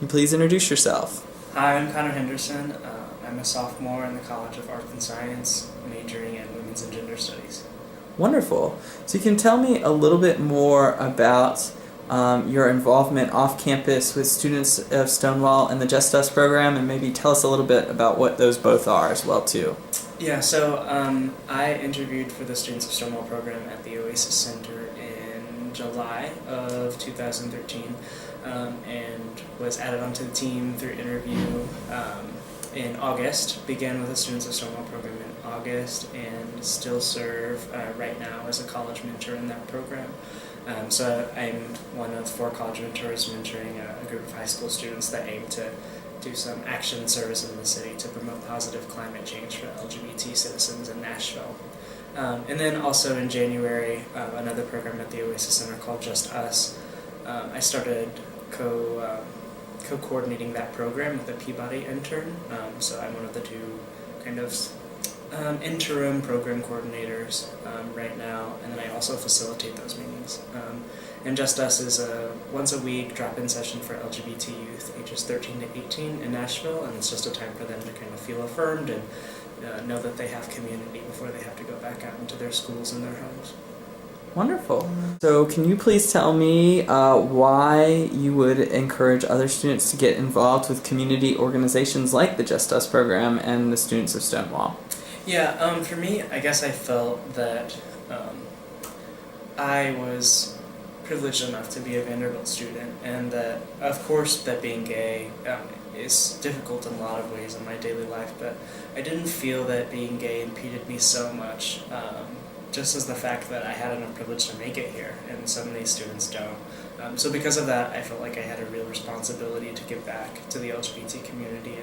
Can you please introduce yourself? Hi, I'm Henderson. I'm a sophomore in the College of Arts and Science, majoring in Women's and Gender Studies. Wonderful. So you can tell me a little bit more about your involvement off campus with students of Stonewall and the Just Us program, and maybe tell us a little bit about what those both are as well too. Yeah, so I interviewed for the Students of Stonewall program at the Oasis Center in July of 2013 and was added onto the team through interview in August. Began with the Students of Stonewall program in August and still serve right now as a college mentor in that program. So I'm one of 4 college mentors mentoring a group of high school students that aim to do some action service in the city to promote positive climate change for LGBT citizens in Nashville. And then also in January, another program at the Oasis Center called Just Us. I started co-coordinating that program with a Peabody intern. So I'm one of the 2 kind of interim program coordinators right now, and then I also facilitate those meetings. And Just Us is a once-a-week drop-in session for LGBT youth ages 13 to 18 in Nashville, and it's just a time for them to kind of feel affirmed and know that they have community before they have to go back out into their schools and their homes. Wonderful. So can you please tell me why you would encourage other students to get involved with community organizations like the Just Us program and the Students of Stonewall? Yeah, for me, I guess I felt that I was privileged enough to be a Vanderbilt student, and that, of course, that being gay is difficult in a lot of ways in my daily life, but I didn't feel that being gay impeded me so much, just as the fact that I had enough privilege to make it here, and some of these students don't. So because of that, I felt like I had a real responsibility to give back to the LGBT community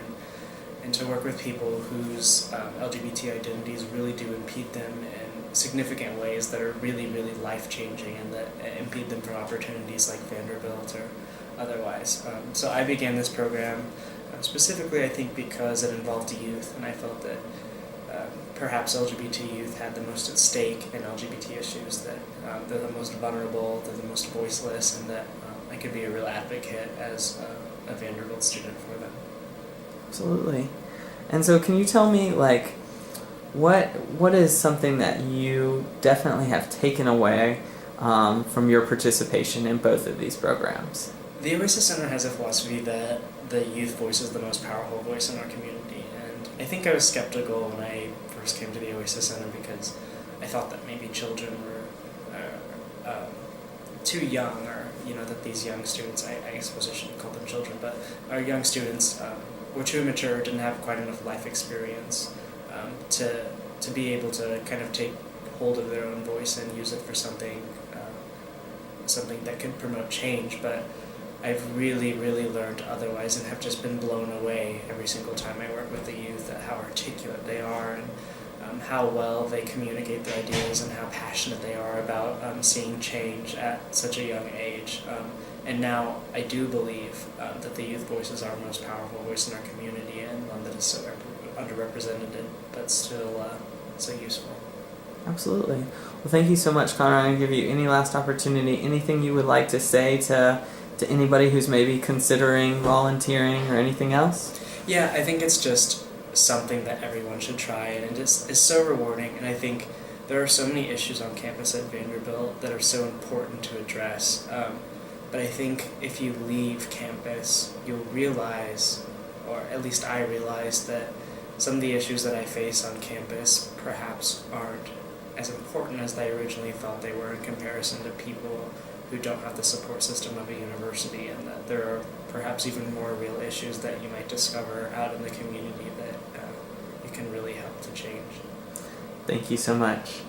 and to work with people whose LGBT identities really do impede them in significant ways that are really, really life-changing and that impede them from opportunities like Vanderbilt or otherwise. So I began this program specifically, I think, because it involved youth, and I felt that perhaps LGBT youth had the most at stake in LGBT issues, that they're the most vulnerable, they're the most voiceless, and that I could be a real advocate as a Vanderbilt student for them. Absolutely. And so can you tell me, like, what is something that you definitely have taken away from your participation in both of these programs? The Oasis Center has a philosophy that the youth voice is the most powerful voice in our community, and I think I was skeptical when I first came to the Oasis Center because I thought that maybe children were too young, or that these young students, I suppose I shouldn't call them children, but our young students were too immature, didn't have quite enough life experience to be able to kind of take hold of their own voice and use it for something that could promote change. But I've really, really learned otherwise, and have just been blown away every single time I work with the youth at how articulate they are, and how well they communicate their ideas, and how passionate they are about seeing change at such a young age. And now I do believe that the youth voice is our most powerful voice in our community, and one that is so underrepresented but still so useful. Absolutely. Well, thank you so much, Connor. I'm going to give you any last opportunity, anything you would like to say to anybody who's maybe considering volunteering or anything else? Yeah, I think it's just something that everyone should try, and it's so rewarding, and I think there are so many issues on campus at Vanderbilt that are so important to address. But I think if you leave campus, you'll realize, or at least I realized, that some of the issues that I face on campus perhaps aren't as important as I originally thought they were in comparison to people who don't have the support system of a university, and that there are perhaps even more real issues that you might discover out in the community that you can really help to change. Thank you so much.